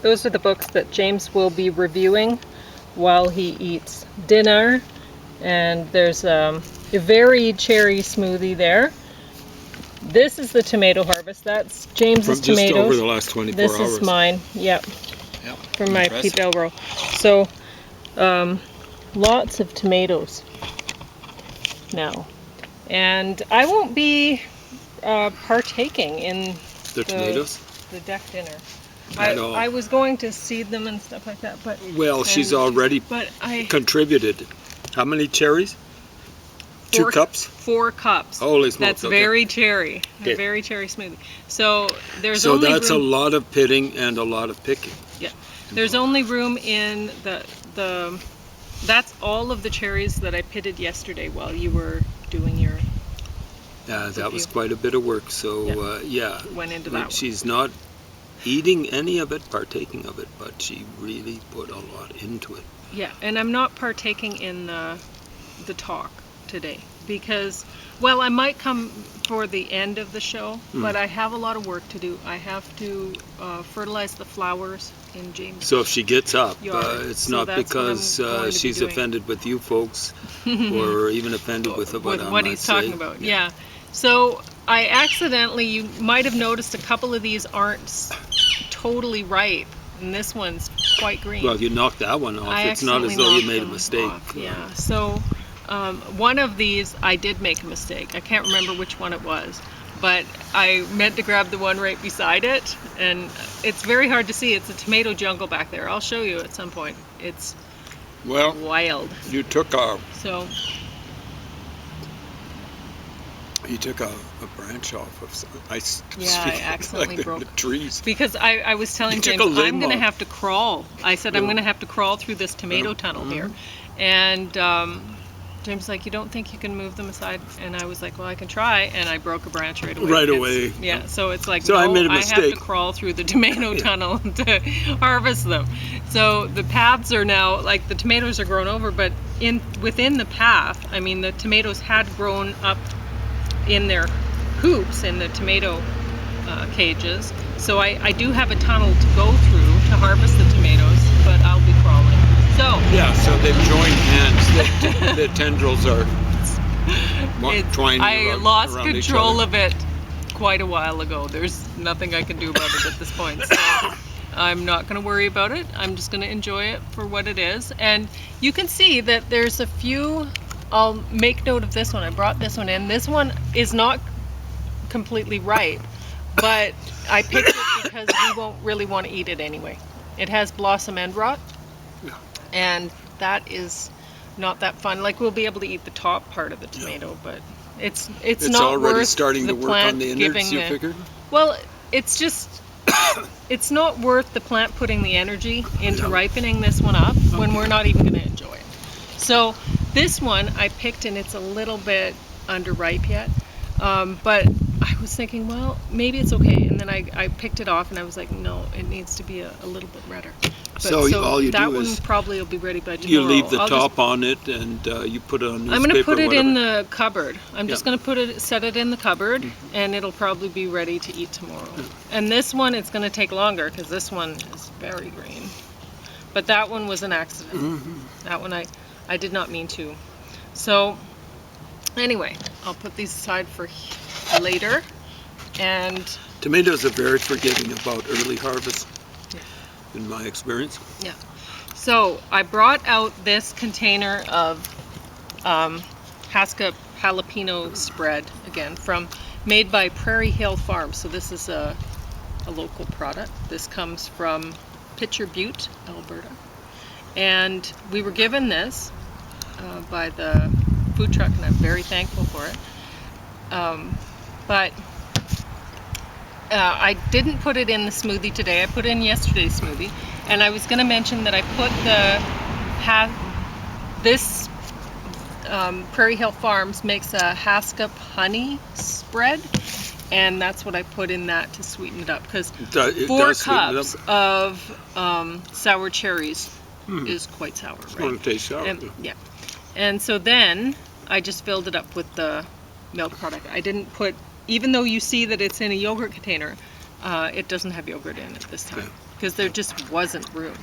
those are the books that James will be reviewing while he eats dinner. And there's a Very Cherry Smoothie there. This is the tomato harvest. That's James's From tomatoes. just over the last 24 hours. This is mine. Yep. Yep. From my Pete Elrow. So, lots of tomatoes now. And I won't be partaking in The tomatoes? the deck dinner. At all. I was going to seed them and stuff like that, but... Well, she's already contributed. How many cherries? 2 cups? 4 cups. Holy smokes. That's Very Cherry. Okay. A Very Cherry Smoothie. So there's So only that's room, a lot of pitting and a lot of picking. Yeah. There's only room in the that's all of the cherries that I pitted yesterday while you were doing your... That was quite a bit of work. So yeah. Went into that She's not eating any of it, partaking of it, but she really put a lot into it. Yeah, and I'm not partaking in the talk today because, well, I might come for the end of the show, but I have a lot of work to do. I have to fertilize the flowers in James. So if she gets up, yard. it's So not that's because what I'm going to be she's doing. offended with you folks or even offended with what he's talking about. Yeah. So I accidentally, you might have noticed a couple of these aren't totally ripe, and this one's quite green. Well, you knocked that one off. It's not as though you made a mistake. Yeah. So one of these I did make a mistake. I can't remember which one it was, but I meant to grab the one right beside it, and it's very hard to see. It's a tomato jungle back there. I'll show you at some point. It's wild. You took a branch off of some. I accidentally broke the trees. Because I was telling James, I'm going to have to crawl. I said, I'm going to have to crawl through this tomato tunnel here. And James was like, you don't think you can move them aside? And I was like, well, I can try. And I broke a branch right away. Right away. Yeah, so it's like, so no, I made a mistake. I have to crawl through the tomato tunnel to harvest them. So the paths are now, like the tomatoes are grown over, but within the path, I mean, the tomatoes had grown up in their hoops in the tomato cages. So I do have a tunnel to go through to harvest the tomatoes, but I'll be crawling. So yeah, so they've joined hands. The tendrils are twining I around, lost around control of it quite a while ago. There's nothing I can do about it at this point. So I'm not going to worry about it. I'm just going to enjoy it for what it is. And you can see that there's a few. I'll make note of this one. I brought this one in. This one is not completely ripe, but I picked it because we won't really want to eat it anyway. It has blossom end rot, and that is not that fun. Like, we'll be able to eat the top part of the tomato, but it's not already worth starting the to work plant on the innards, you figured? Well, it's just it's not worth the plant putting the energy into ripening this one up when we're not even going to enjoy it. So this one I picked, and it's a little bit underripe yet, but I was thinking, well, maybe it's okay, and then I picked it off, and I was like, no, it needs to be a little bit redder. But, so all you that do one is probably will be ready by tomorrow. you leave the top on it, and you put it on newspaper. I'm going to put it whatever. in the cupboard. I'm just going to set it in the cupboard, and it'll probably be ready to eat tomorrow. And this one, it's going to take longer because this one is very green. But that one was an accident. That one I did not mean to. So anyway, I'll put these aside for later. And tomatoes are very forgiving about early harvest, in my experience. Yeah. So I brought out this container of Haskop jalapeno spread again made by Prairie Hill Farms. So this is a local product. This comes from Pitcher Butte, Alberta. And we were given this by the food truck, and I'm very thankful for it. But I didn't put it in the smoothie today. I put it in yesterday's smoothie. And I was going to mention that I put this Prairie Hill Farms makes a Haskop honey spread. And that's what I put in that to sweeten it up. Because 4 cups of sour cherries is quite sour, right? It's going to taste sour. Yeah. And so then I just filled it up with the milk product. I didn't put, even though you see that it's in a yogurt container, It doesn't have yogurt in it this time Okay. because there just wasn't room.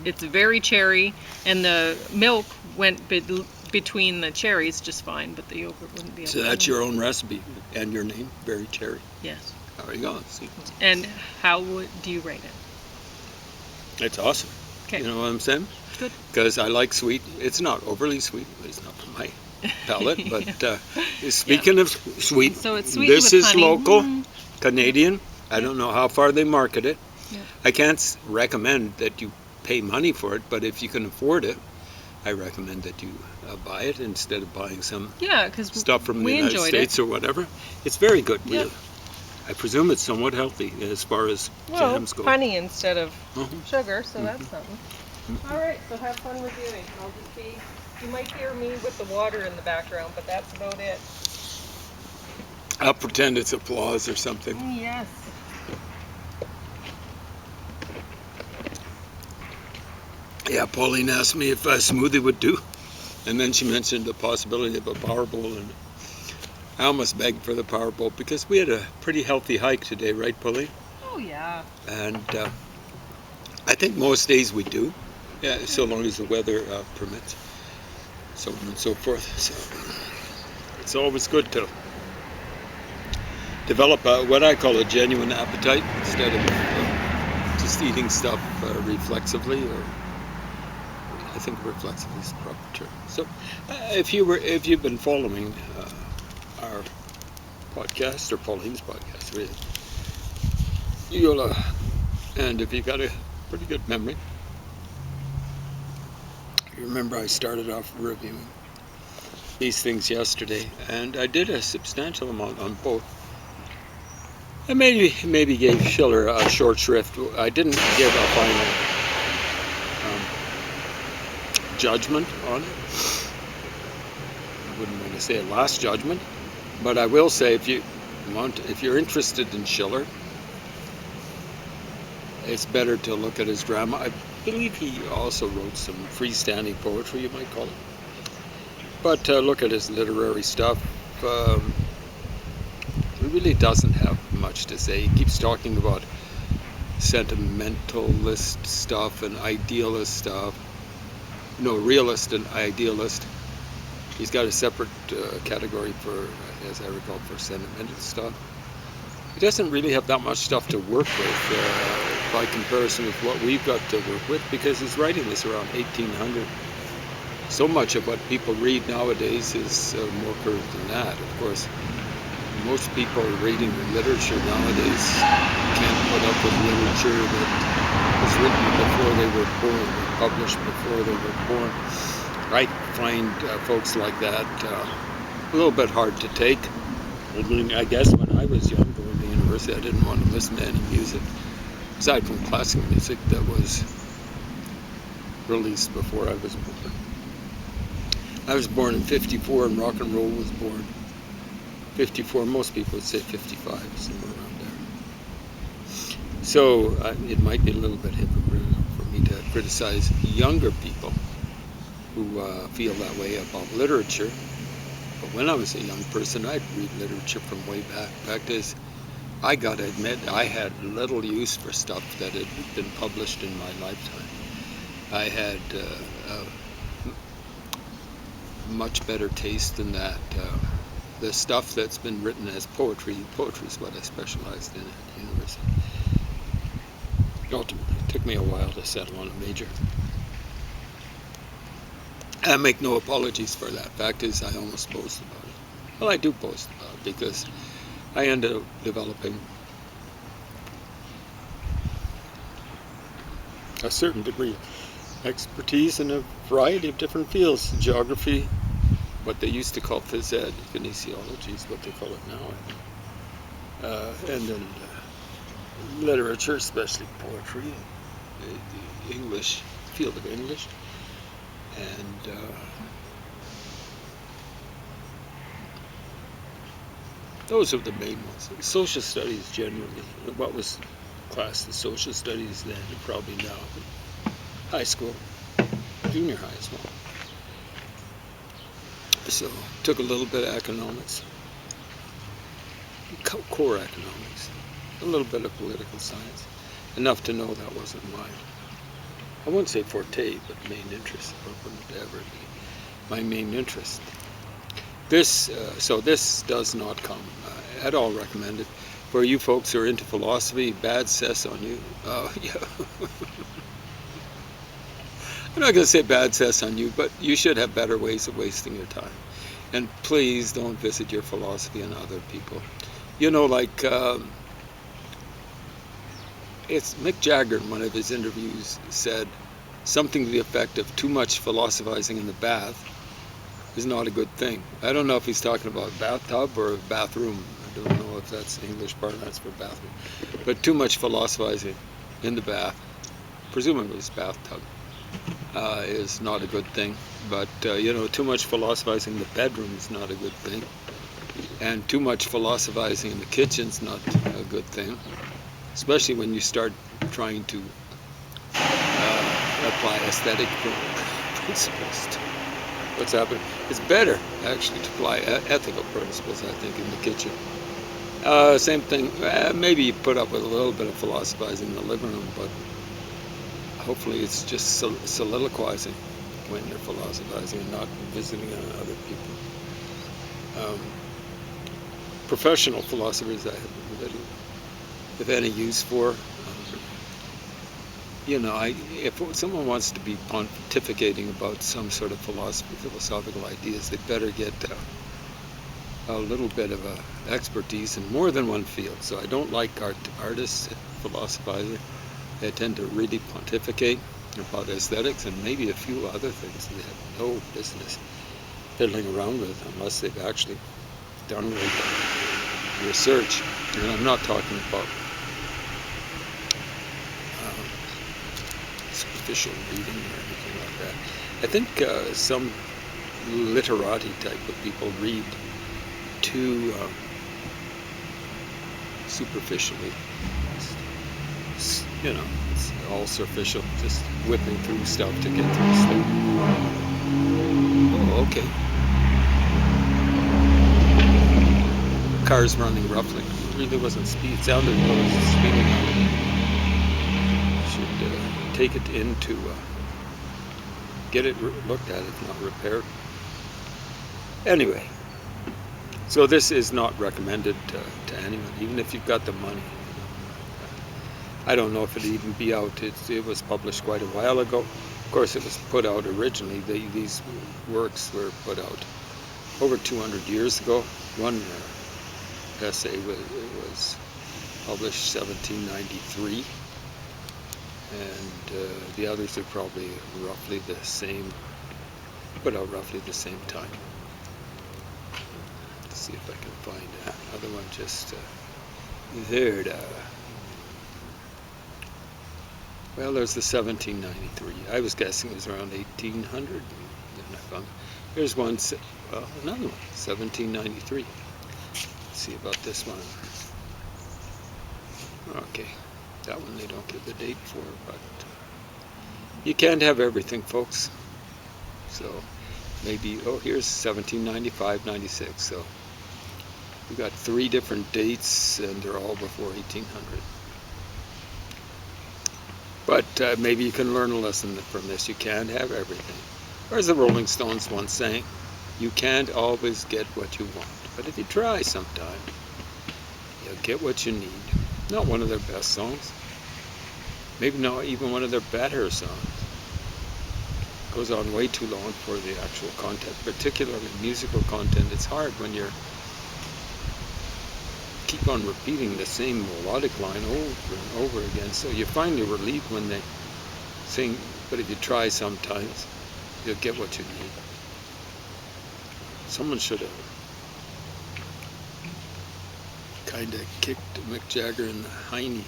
It's very cherry, and the milk went between the cherries just fine, but the yogurt wouldn't be able So to. that's your own recipe and your name, Very Cherry. Yes. There you go. See, And how do you rate it? it's awesome. Okay. You know what I'm saying? Good. Because I like sweet. It's not overly sweet, at least not for my palate. But speaking of sweet, So it's sweet this with is honey. local, Mm. Canadian. I Yeah. don't know how far they market it. Yeah. I can't recommend that you pay money for it, but if you can afford it, I recommend that you buy it instead of buying some Yeah, because stuff from the we United enjoyed States or whatever. It's very good. Yeah. I presume it's somewhat healthy as far as well, jams go. honey instead of Mhm. sugar, so that's something. All right, so have fun reviewing. I'll just be. You might hear me with the water in the background, but that's about it. I'll pretend it's applause or something. Yes. Yeah, Pauline asked me if a smoothie would do, and then she mentioned the possibility of a power bowl, and I almost begged for the power bowl because we had a pretty healthy hike today, right, Pauline? Oh yeah. And I think most days we do, yeah, so long as the weather permits, so on and so forth. So it's always good to develop what I call a genuine appetite instead of just eating stuff reflexively, or I think reflexively is the proper term. So if you've been following our podcast or Pauline's podcast, really, you'll and if you got a pretty good memory, you remember I started off reviewing these things yesterday, and I did a substantial amount on both. I maybe gave Schiller a short shrift. I didn't give a final judgment on it. I wouldn't want to say a last judgment, but I will say if you're interested in Schiller, it's better to look at his drama. I believe he also wrote some freestanding poetry, you might call it. But look at his literary stuff. He really doesn't have much to say. He keeps talking about sentimentalist stuff and idealist stuff. No, realist and idealist. He's got a separate category for, as I recall, for sentimental stuff. He doesn't really have that much stuff to work with by comparison with what we've got to work with, because he's writing this around 1800. So much of what people read nowadays is more current than that. Of course, most people reading literature nowadays can't put up with literature that was written before they were born, or published before they were born. I find folks like that a little bit hard to take. I mean, I guess when I was young, going to university, I didn't want to listen to any music aside from classical music that was released before I was born. I was born in 54 and rock and roll was born 54. Most people would say 55, somewhere around there. So it might be a little bit hypocritical for me to criticize younger people who feel that way about literature. But when I was a young person, I'd read literature from way back. In fact is, I got to admit, I had little use for stuff that had been published in my lifetime. I had much better taste than that. The stuff that's been written as poetry is what I specialized in at university. Ultimately, it took me a while to settle on a major. I make no apologies for that. Fact is, I almost boast about it. Well, I do boast about it because I ended up developing a certain degree of expertise in a variety of different fields. Geography, what they used to call phys ed, kinesiology is what they call it now. And then literature, especially poetry, the English, field of English. And those are the main ones. Social studies generally, what was classed as social studies then, and probably now, high school, junior high as well. So took a little bit of economics, core economics, a little bit of political science, enough to know that wasn't I wouldn't say forte, but main interest, or wouldn't ever be my main interest. So this does not come at all recommended. For you folks who are into philosophy, bad cess on you. Yeah. I'm not going to say bad cess on you, but you should have better ways of wasting your time. And please don't visit your philosophy on other people. You know, like, it's Mick Jagger in one of his interviews said something to the effect of too much philosophizing in the bath is not a good thing. I don't know if he's talking about a bathtub or a bathroom. I don't know if that's English parlance for bathroom. But too much philosophizing in the bath, presumably it's bathtub, is not a good thing. But, you know, too much philosophizing in the bedroom is not a good thing. And too much philosophizing in the kitchen is not a good thing. Especially when you start trying to apply aesthetic principles to what's happening. It's better, actually, to apply ethical principles, I think, in the kitchen. Same thing, maybe you put up with a little bit of philosophizing in the living room, but hopefully it's just soliloquizing when you're philosophizing and not visiting on other people. Professional philosophers I have little, if any, use for. You know, if someone wants to be pontificating about some sort of philosophical ideas, they better get a little bit of expertise in more than one field. So I don't like artists, philosophizers. They tend to really pontificate about aesthetics and maybe a few other things they have no business fiddling around with unless they've actually done research. And I'm not talking about superficial reading or anything like that. I think some literati type of people read too superficially. You know, it's all superficial, just whipping through stuff to get through stuff. Oh, okay. Car's running roughly. It really wasn't speed. It sounded like it was speeding. Should take it in to get it looked at, if not repaired. Anyway, so this is not recommended to anyone, even if you've got the money. I don't know if it'd even be out. It was published quite a while ago. Of course, it was put out originally. These works were put out over 200 years ago. One essay was published 1793, and the others are probably roughly the same, put out roughly the same time. Let's see if I can find another one just there. Well, there's the 1793. I was guessing it was around 1800. And I found there's one. Well, another one, 1793. Let's see about this one. Okay, that one they don't give the date for, but you can't have everything, folks. So maybe, oh, here's 1795, 96. So we got 3 different dates, and they're all before 1800. But maybe you can learn a lesson from this. You can't have everything. Or as the Rolling Stones once sang, you can't always get what you want. But if you try sometime, you'll get what you need. Not one of their best songs. Maybe not even one of their better songs. It goes on way too long for the actual content, particularly musical content. It's hard when you're keep on repeating the same melodic line over and over again, so you finally relieved when they sing, but if you try sometimes, you'll get what you need. Someone should have kind of kicked Mick Jagger in the hiney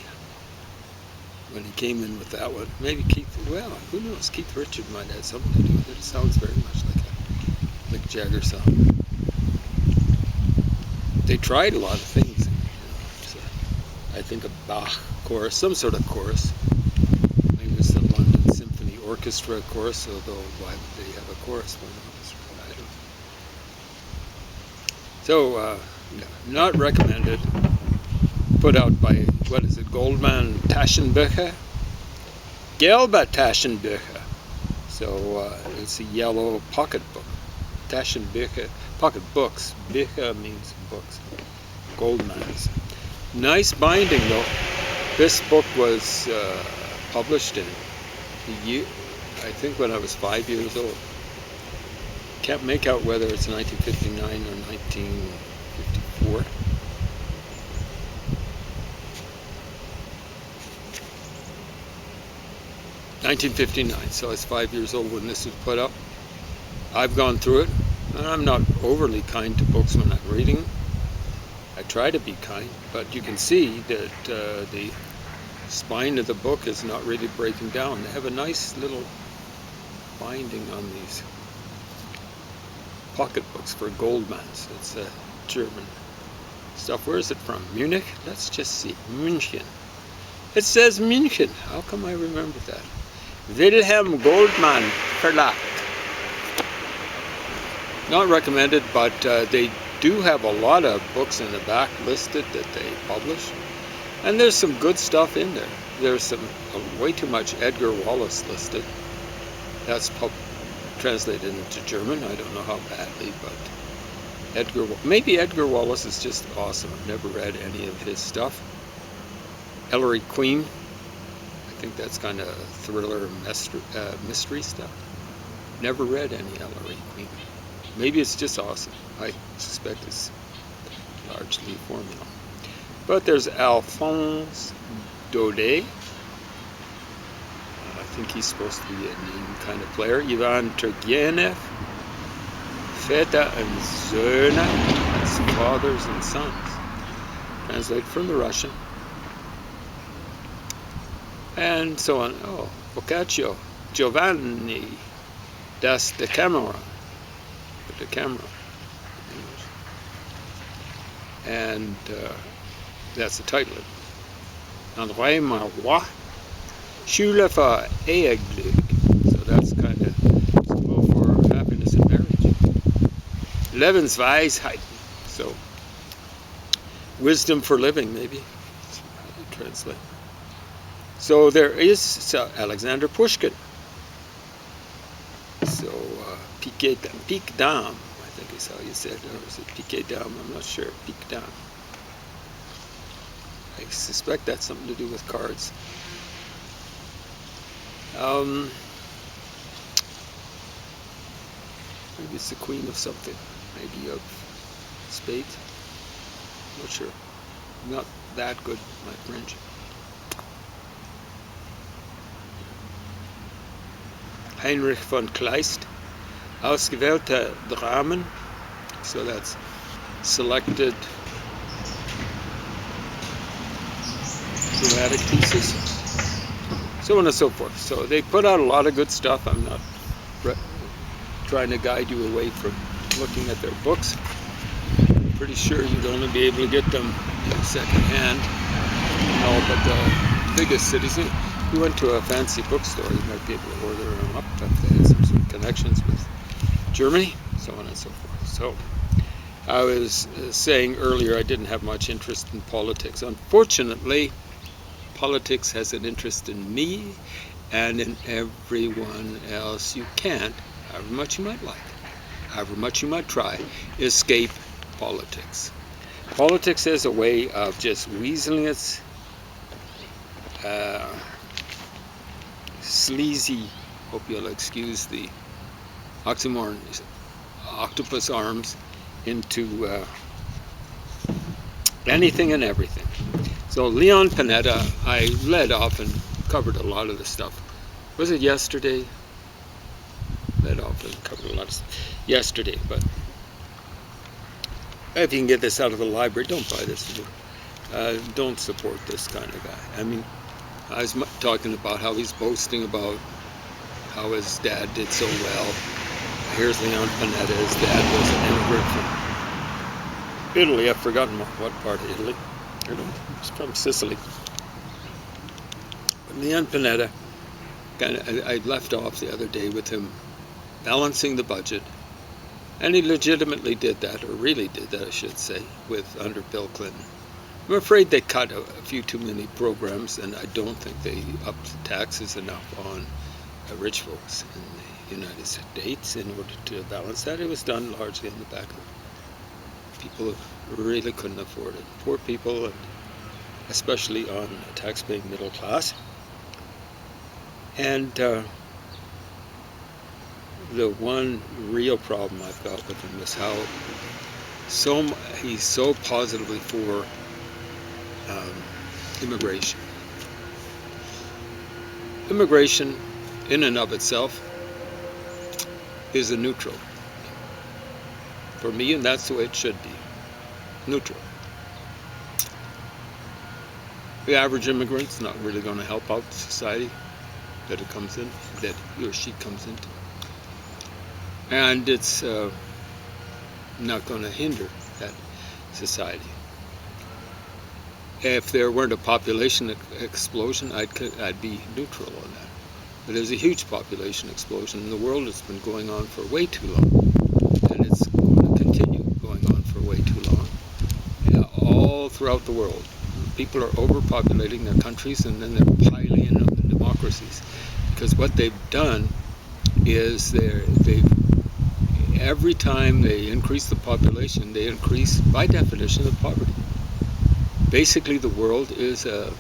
when he came in with that one. Maybe Keith, well, who knows, Keith Richards might have something to do with it. It sounds very much like a Mick Jagger song. They tried a lot of things. I think a Bach chorus, some sort of chorus. Maybe it's the London Symphony Orchestra chorus, although why would they have a chorus when I don't know. So, not recommended. put out by, what is it, Goldman Taschenbücher? Gelbe Taschenbücher. So it's a yellow pocketbook. Taschenbücher, pocket books. Bücher means books. Goldman's. Nice binding though. This book was published in the year, I think when I was 5 years old. Can't make out whether it's 1959 or 1954. (1959). So I was 5 years old when this was put up. I've gone through it, and I'm not overly kind to books when I'm reading them. I try to be kind, but you can see that the spine of the book is not really breaking down. They have a nice little binding on these pocketbooks for Goldman's. It's German stuff. Where is it from? Munich? Let's just see. München. It says München. How come I remember that? Wilhelm Goldman Verlag. Not recommended, but they do have a lot of books in the back listed that they publish. And there's some good stuff in there. There's some way too much Edgar Wallace listed. That's translated into German. I don't know how badly, but maybe Edgar Wallace is just awesome. I've never read any of his stuff. Ellery Queen. I think that's kind of thriller mystery stuff. Never read any Ellery Queen. Maybe it's just awesome. I suspect it's largely formula. But there's Alphonse Daudet. I think he's supposed to be a name kind of player. Ivan Turgenev. Väter and Söhne. That's fathers and sons. Translated from the Russian. And so on. Oh, Boccaccio. Giovanni das Decameron. The camera. And that's the title. André Marois. Schule für Eheglück. So that's kind of school for happiness in marriage. Lebensweisheit. So wisdom for living, maybe. That's how you translate. So there is Alexander Pushkin. So Piquet Dame, I think is how you said it. Or is it Piquet Dame? I'm not sure. Piquet Dame. I suspect that's something to do with cards. Maybe it's the queen of something. Maybe of spades. Not sure. Not that good, my French. Heinrich von Kleist. Ausgewählte Dramen. So that's selected dramatic pieces. So on and so forth. So they put out a lot of good stuff. I'm not trying to guide you away from looking at their books. I'm pretty sure you'd only be able to get them second hand. No, but the biggest cities. If you went to a fancy bookstore, you might be able to order them up if they had some sort of connections with Germany, so on and so forth. So I was saying earlier I didn't have much interest in politics. Unfortunately, politics has an interest in me and in everyone else. You can't, however much you might like, however much you might try, escape politics. Politics is a way of just weaseling its sleazy, hope you'll excuse the oxymoron, octopus arms into anything and everything. So Leon Panetta, I led off and covered a lot of the stuff. Was it yesterday? Led off and covered a lot of stuff yesterday, but if you can get this out of the library, don't buy this. Don't support this kind of guy. I mean, I was talking about how he's boasting about how his dad did so well. Here's Leon Panetta. His dad was an immigrant from Italy. I've forgotten what part of Italy. I don't know. He's from Sicily. But Leon Panetta, I left off the other day with him balancing the budget. And he legitimately did that, or really did that, I should say, under Bill Clinton. I'm afraid they cut a few too many programs, and I don't think they upped taxes enough on rich folks in the United States in order to balance that. It was done largely on the back of people who really couldn't afford it. Poor people, and especially on a tax-paying middle class. And the one real problem I've got with him is how he's so positively for immigration. Immigration, in and of itself, is a neutral for me, and that's the way it should be. Neutral. The average immigrant's not really going to help out the society that he or she comes into, and it's not going to hinder that society. If there weren't a population explosion, I'd be neutral on that. But there's a huge population explosion in the world. It's been going on for way too long, and it's going to continue going on for way too long. All throughout the world, people are overpopulating their countries, and then they're piling in the democracies. Because what they've done is every time they increase the population, they increase, by definition, the poverty. Basically, the world is a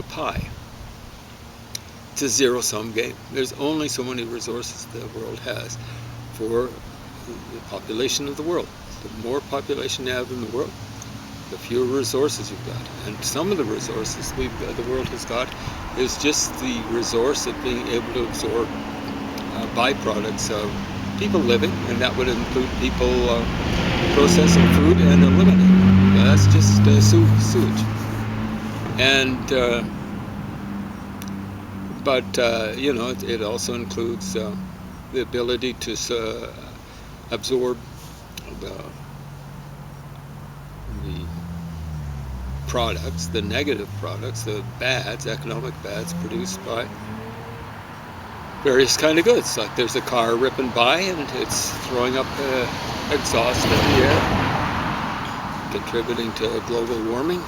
pie. It's a zero-sum game. There's only so many resources the world has for the population of the world. The more population you have in the world, the fewer resources you've got. And some of the resources the world has got is just the resource of being able to absorb byproducts of people living, and that would include people processing food and eliminating. That's just sewage. And it also includes the ability to absorb the products, the negative products, the economic bads produced by various kind of goods. Like there's a car ripping by and it's throwing up exhaust in the air, contributing to global warming,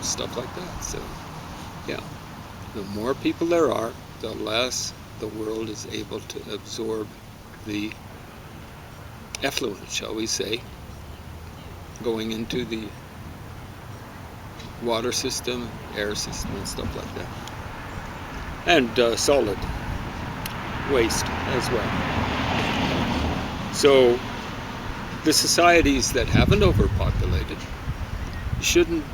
stuff like that. So, yeah, the more people there are, the less the world is able to absorb the effluent, shall we say, going into the water system, air system, and stuff like that. And solid waste as well. So the societies that haven't overpopulated shouldn't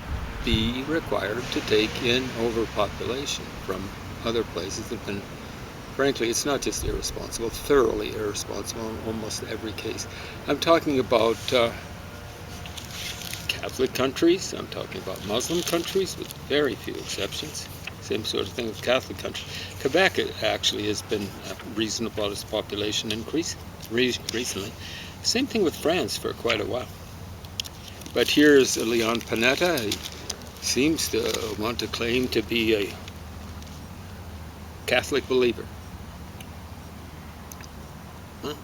be required to take in overpopulation from other places that have been, frankly, it's not just irresponsible, thoroughly irresponsible in almost every case. I'm talking about Catholic countries, I'm talking about Muslim countries, with very few exceptions. Same sort of thing with Catholic countries. Quebec actually has been reasonable about its population increase recently. Same thing with France for quite a while. But here's Leon Panetta. He seems to want to claim to be a Catholic believer. Huh?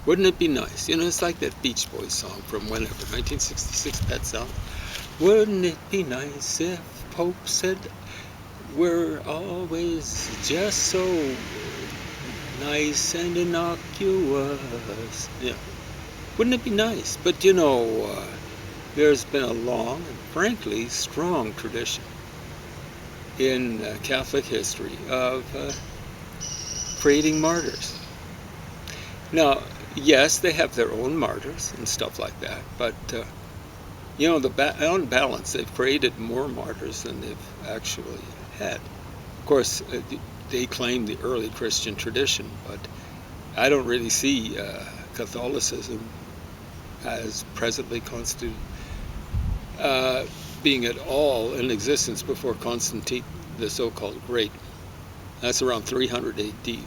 Wouldn't it be nice? You know, it's like that Beach Boys song from whenever, 1966, that song. Wouldn't it be nice if Pope said we're always just so nice and innocuous? Yeah. Wouldn't it be nice? But you know, there's been a long and frankly strong tradition in Catholic history of creating martyrs. Now, yes, they have their own martyrs and stuff like that, but on balance, they've created more martyrs than they've actually had. Of course, they claim the early Christian tradition, but I don't really see Catholicism as presently constituted being at all in existence before Constantine, the so-called Great. That's around 300 AD.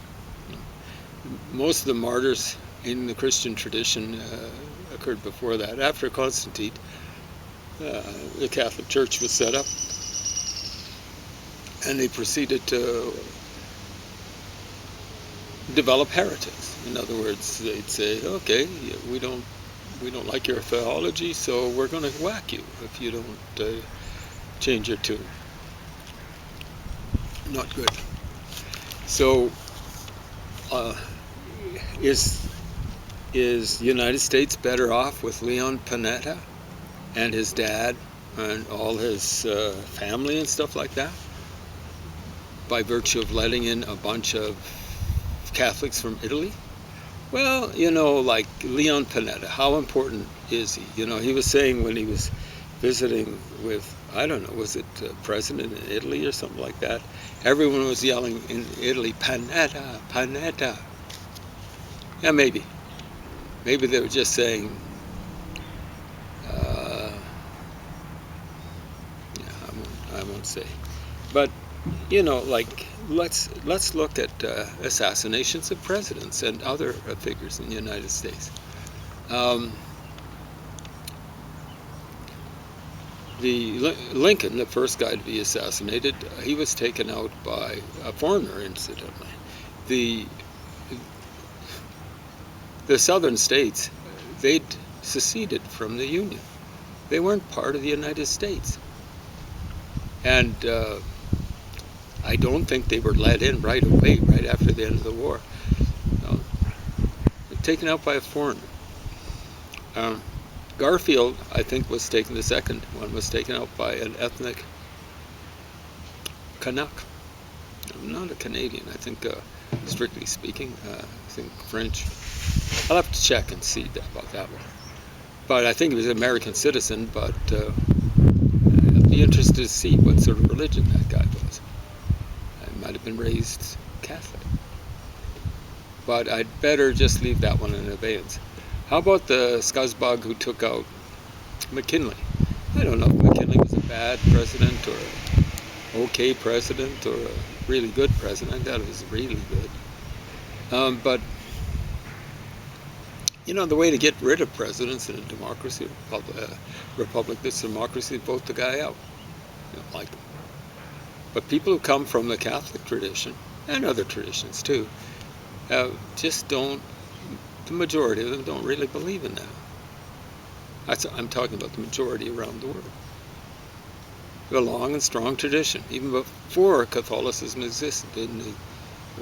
Most of the martyrs in the Christian tradition occurred before that. After Constantine, the Catholic Church was set up, and they proceeded to develop heretics. In other words, they'd say, okay, we don't we don't like your theology, so we're going to whack you if you don't change your tune. Not good. So, is the United States better off with Leon Panetta and his dad and all his family and stuff like that, by virtue of letting in a bunch of Catholics from Italy? Well, like Leon Panetta, how important is he? He was saying when he was visiting with, I don't know, was it president in Italy or something like that? Everyone was yelling in Italy, Panetta, Panetta. Yeah, maybe. Maybe they were just saying, I won't say. But, like, let's look at assassinations of presidents and other figures in the United States. Lincoln, the first guy to be assassinated, he was taken out by a foreigner, incidentally. The southern states, they'd seceded from the Union. They weren't part of the United States. And I don't think they were let in right away, right after the end of the war. No. Taken out by a foreigner. Garfield, I think, was taken, the second one was taken out by an ethnic Canuck. Not a Canadian, I think, strictly speaking, I think French. I'll have to check and see about that one. But I think he was an American citizen, but I'd be interested to see what sort of religion that guy was. He might have been raised Catholic. But I'd better just leave that one in abeyance. How about the scuzzbug who took out McKinley? I don't know if McKinley was a bad president or an okay president or a really good president. I thought he was really good. But, the way to get rid of presidents in a democracy, republic that's democracy, vote the guy out. You don't like him. But people who come from the Catholic tradition, and other traditions too, just don't, the majority of them don't really believe in that. I'm talking about the majority around the world. We have a long and strong tradition, even before Catholicism existed, in the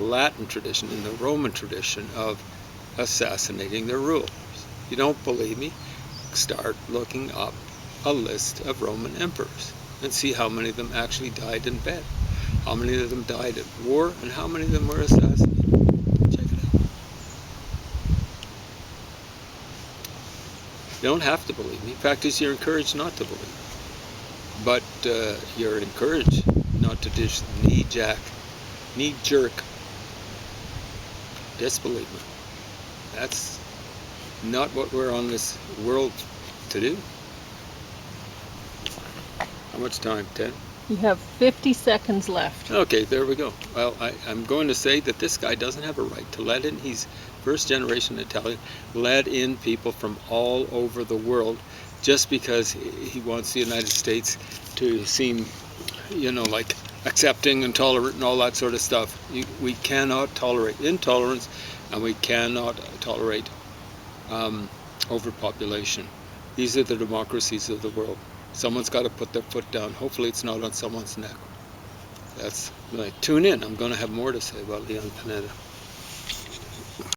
Latin tradition, in the Roman tradition, of assassinating their rulers. You don't believe me? Start looking up a list of Roman emperors and see how many of them actually died in bed, how many of them died at war, and how many of them were assassinated. Check it out. You don't have to believe me. In fact, you're encouraged not to believe. But you're encouraged not to just knee-jerk disbelievement. That's not what we're on this world to do. How much time? 10? You have 50 seconds left. Okay, there we go. Well, I'm going to say that this guy doesn't have a right to let in. He's first generation Italian, let in people from all over the world just because he wants the United States to seem, like accepting and tolerant and all that sort of stuff. We cannot tolerate intolerance, and we cannot tolerate overpopulation. These are the democracies of the world. Someone's got to put their foot down. Hopefully it's not on someone's neck. That's right. Tune in. I'm going to have more to say about Leon Panetta.